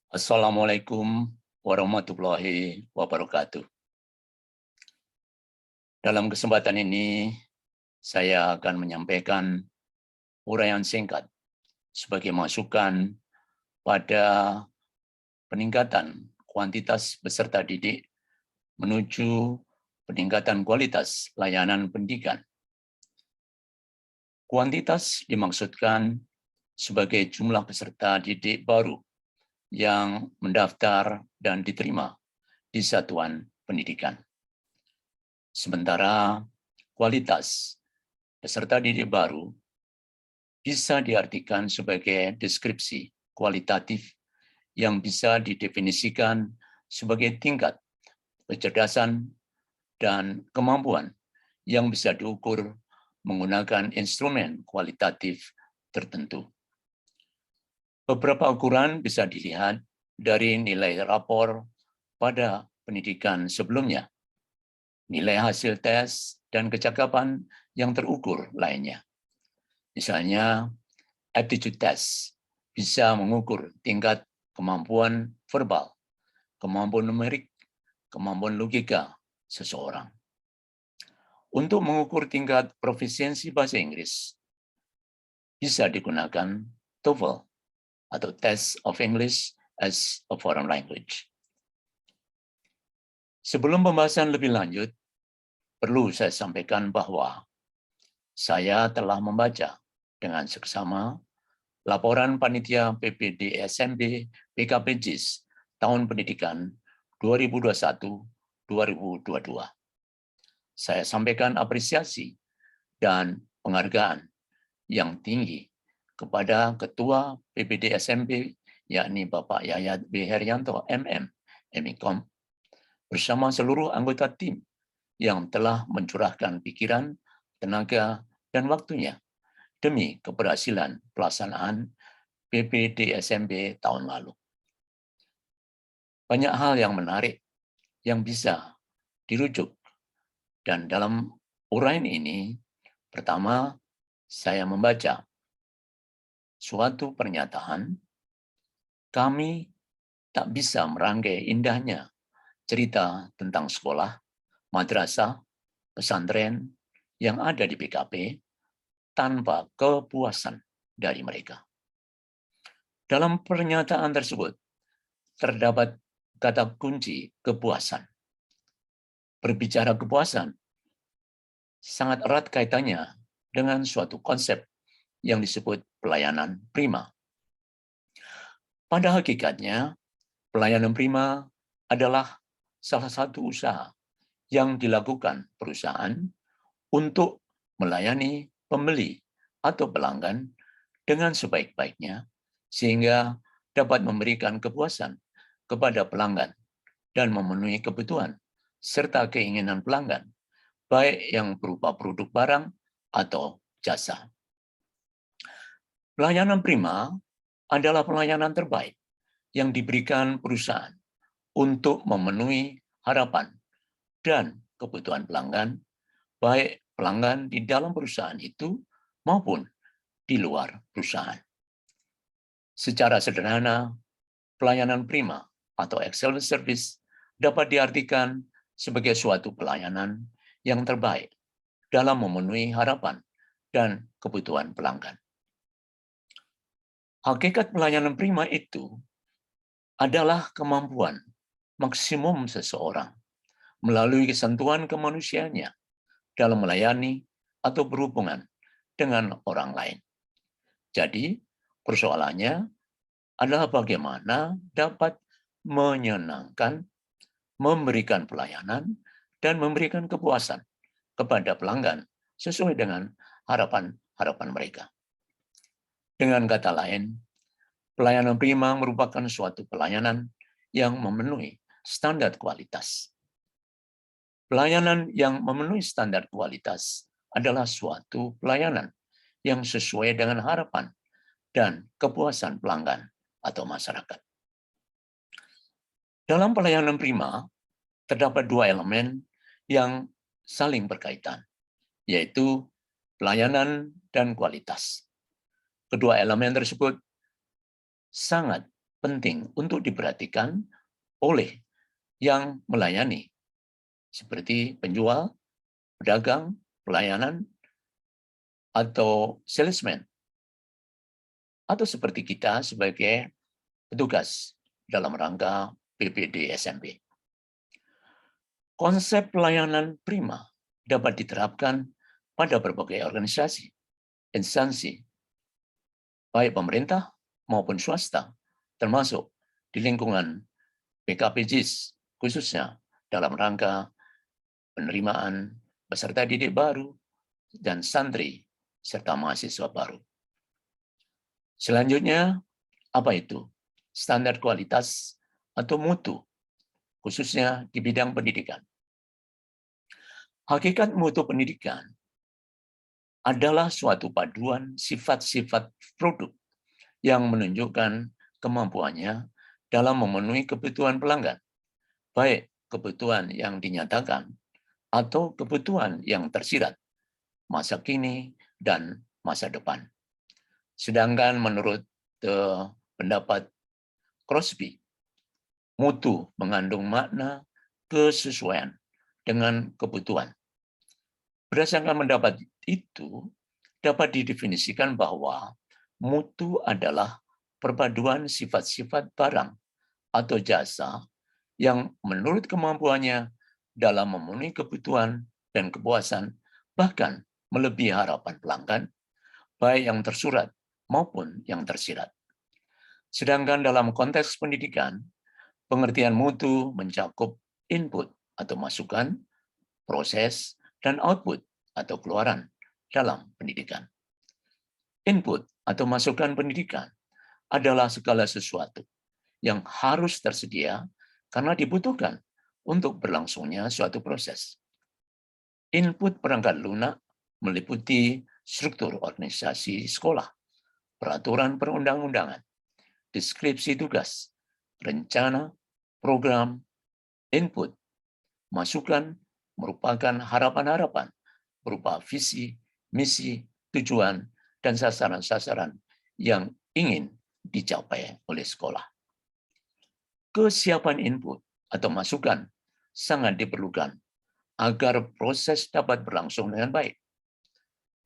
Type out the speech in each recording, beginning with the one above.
Assalamualaikum warahmatullahi wabarakatuh. Dalam kesempatan ini, saya akan menyampaikan uraian singkat sebagai masukan pada peningkatan kuantitas peserta didik menuju peningkatan kualitas layanan pendidikan. Kuantitas dimaksudkan sebagai jumlah peserta didik baru yang mendaftar dan diterima di satuan pendidikan. Sementara kualitas peserta didik baru bisa diartikan sebagai deskripsi kualitatif yang bisa didefinisikan sebagai tingkat kecerdasan dan kemampuan yang bisa diukur menggunakan instrumen kualitatif tertentu. Beberapa ukuran bisa dilihat dari nilai rapor pada pendidikan sebelumnya, nilai hasil tes, dan kecakapan yang terukur lainnya. Misalnya, aptitude test bisa mengukur tingkat kemampuan verbal, kemampuan numerik, kemampuan logika seseorang. Untuk mengukur tingkat profisiensi bahasa Inggris, bisa digunakan TOEFL atau Test of English as a Foreign Language. Sebelum pembahasan lebih lanjut, perlu saya sampaikan bahwa saya telah membaca dengan seksama laporan panitia PPD SMP PKPJIS tahun pendidikan 2021-2022. Saya sampaikan apresiasi dan penghargaan yang tinggi kepada Ketua PPD SMP, yakni Bapak Yayat B. Herianto, MM, MIKOM, bersama seluruh anggota tim yang telah mencurahkan pikiran, tenaga, dan waktunya demi keberhasilan pelaksanaan PPD SMP tahun lalu. Banyak hal yang menarik yang bisa dirujuk, dan dalam uraian ini, pertama, saya membaca suatu pernyataan, kami tak bisa merangkai indahnya cerita tentang sekolah, madrasah, pesantren yang ada di PKP tanpa kepuasan dari mereka. Dalam pernyataan tersebut, terdapat kata kunci kepuasan. Berbicara kepuasan sangat erat kaitannya dengan suatu konsep yang disebut pelayanan prima. Pada hakikatnya, pelayanan prima adalah salah satu usaha yang dilakukan perusahaan untuk melayani pembeli atau pelanggan dengan sebaik-baiknya, sehingga dapat memberikan kepuasan kepada pelanggan dan memenuhi kebutuhan serta keinginan pelanggan, baik yang berupa produk barang atau jasa. Pelayanan prima adalah pelayanan terbaik yang diberikan perusahaan untuk memenuhi harapan dan kebutuhan pelanggan, baik pelanggan di dalam perusahaan itu maupun di luar perusahaan. Secara sederhana, pelayanan prima atau excellent service dapat diartikan sebagai suatu pelayanan yang terbaik dalam memenuhi harapan dan kebutuhan pelanggan. Hakikat pelayanan prima itu adalah kemampuan maksimum seseorang melalui kesentuhan kemanusiaannya dalam melayani atau berhubungan dengan orang lain. Jadi, persoalannya adalah bagaimana dapat menyenangkan, memberikan pelayanan, dan memberikan kepuasan kepada pelanggan sesuai dengan harapan-harapan mereka. Dengan kata lain, pelayanan prima merupakan suatu pelayanan yang memenuhi standar kualitas. Pelayanan yang memenuhi standar kualitas adalah suatu pelayanan yang sesuai dengan harapan dan kepuasan pelanggan atau masyarakat. Dalam pelayanan prima, terdapat dua elemen yang saling berkaitan, yaitu pelayanan dan kualitas. Kedua elemen tersebut sangat penting untuk diperhatikan oleh yang melayani, seperti penjual, pedagang, pelayanan, atau salesman, atau seperti kita sebagai petugas dalam rangka PPD SMP. Konsep pelayanan prima dapat diterapkan pada berbagai organisasi, instansi, baik pemerintah maupun swasta, termasuk di lingkungan PKPJIS, khususnya dalam rangka penerimaan peserta didik baru dan santri serta mahasiswa baru. Selanjutnya, apa itu standar kualitas atau mutu, khususnya di bidang pendidikan? Hakikat mutu pendidikan adalah suatu paduan sifat-sifat produk yang menunjukkan kemampuannya dalam memenuhi kebutuhan pelanggan, baik kebutuhan yang dinyatakan atau kebutuhan yang tersirat, masa kini dan masa depan. Sedangkan menurut pendapat Crosby, mutu mengandung makna kesesuaian dengan kebutuhan. Berdasarkan pendapat itu, dapat didefinisikan bahwa mutu adalah perpaduan sifat-sifat barang atau jasa yang menurut kemampuannya dalam memenuhi kebutuhan dan kepuasan, bahkan melebihi harapan pelanggan, baik yang tersurat maupun yang tersirat. Sedangkan dalam konteks pendidikan, pengertian mutu mencakup input atau masukan, proses, dan output atau keluaran dalam pendidikan. Input atau masukan pendidikan adalah segala sesuatu yang harus tersedia karena dibutuhkan untuk berlangsungnya suatu proses. Input perangkat lunak meliputi struktur organisasi sekolah, peraturan perundang-undangan, deskripsi tugas, rencana, program, input, masukan merupakan harapan-harapan berupa visi, misi, tujuan, dan sasaran-sasaran yang ingin dicapai oleh sekolah. Kesiapan input atau masukan sangat diperlukan agar proses dapat berlangsung dengan baik.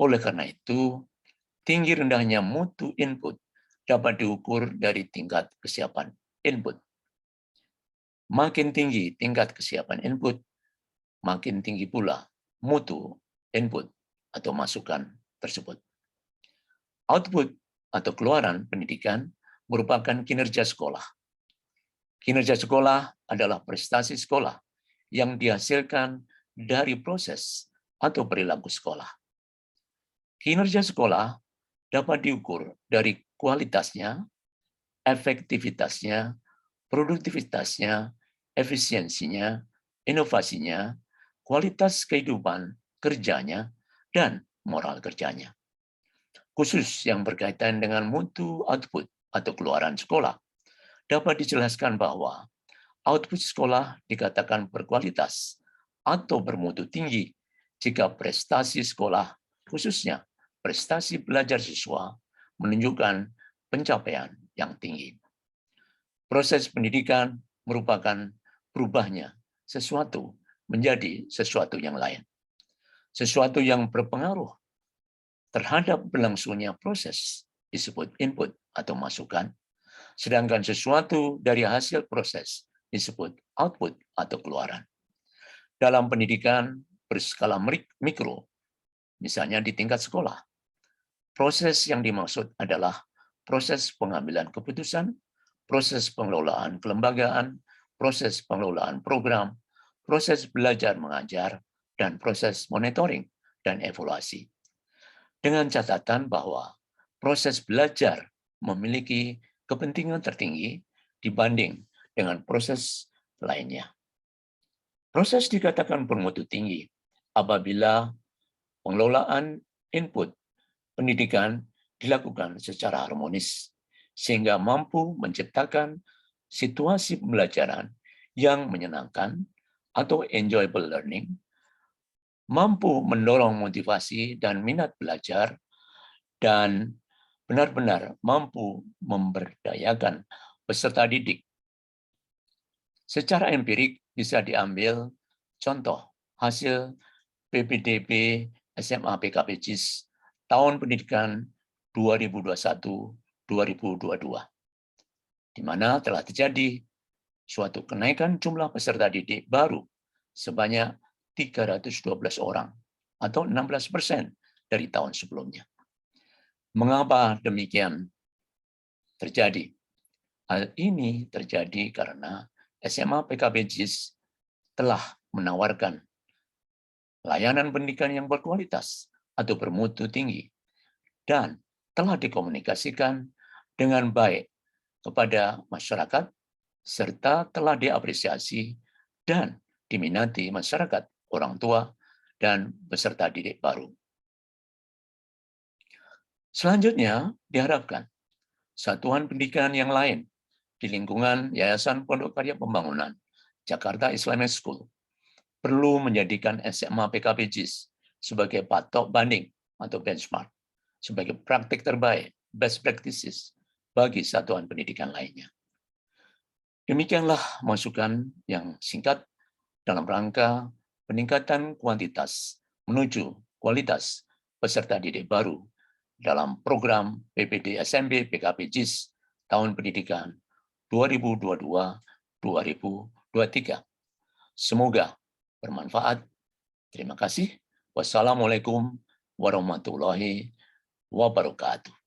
Oleh karena itu, tinggi rendahnya mutu input dapat diukur dari tingkat kesiapan input. Makin tinggi tingkat kesiapan input, makin tinggi pula mutu input atau masukan tersebut. Output atau keluaran pendidikan merupakan kinerja sekolah. Kinerja sekolah adalah prestasi sekolah yang dihasilkan dari proses atau perilaku sekolah. Kinerja sekolah dapat diukur dari kualitasnya, efektivitasnya, produktivitasnya, efisiensinya, inovasinya, kualitas kehidupan kerjanya, dan moral kerjanya. Khusus yang berkaitan dengan mutu output atau keluaran sekolah, dapat dijelaskan bahwa output sekolah dikatakan berkualitas atau bermutu tinggi jika prestasi sekolah, khususnya prestasi belajar siswa, menunjukkan pencapaian yang tinggi. Proses pendidikan merupakan berubahnya sesuatu menjadi sesuatu yang lain. Sesuatu yang berpengaruh terhadap berlangsungnya proses disebut input atau masukan, sedangkan sesuatu dari hasil proses disebut output atau keluaran. Dalam pendidikan berskala mikro, misalnya di tingkat sekolah, proses yang dimaksud adalah proses pengambilan keputusan, proses pengelolaan kelembagaan, proses pengelolaan program, proses belajar mengajar, dan proses monitoring dan evaluasi. Dengan catatan bahwa proses belajar memiliki kepentingan tertinggi dibanding dengan proses lainnya. Proses dikatakan bermutu tinggi apabila pengelolaan input pendidikan dilakukan secara harmonis, sehingga mampu menciptakan situasi pembelajaran yang menyenangkan atau enjoyable learning, mampu mendorong motivasi dan minat belajar, dan benar-benar mampu memberdayakan peserta didik. Secara empirik bisa diambil contoh hasil PPDB SMA PKP JIS tahun pendidikan 2021-2022, di mana telah terjadi suatu kenaikan jumlah peserta didik baru sebanyak 312 orang atau 16% dari tahun sebelumnya. Mengapa demikian terjadi? Hal ini terjadi karena SMA PKP JIS telah menawarkan layanan pendidikan yang berkualitas atau bermutu tinggi dan telah dikomunikasikan dengan baik kepada masyarakat serta telah diapresiasi dan diminati masyarakat, orang tua, dan peserta didik baru. Selanjutnya, diharapkan satuan pendidikan yang lain di lingkungan Yayasan Pondok Karya Pembangunan Jakarta Islamic School perlu menjadikan SMA PKP JIS sebagai patok banding atau benchmark, sebagai praktik terbaik, best practices, bagi satuan pendidikan lainnya. Demikianlah masukan yang singkat dalam rangka peningkatan kuantitas menuju kualitas peserta didik baru dalam program PPD SMB PKP JIS tahun pendidikan 2022-2023. Semoga bermanfaat. Terima kasih. Wassalamualaikum warahmatullahi wabarakatuh.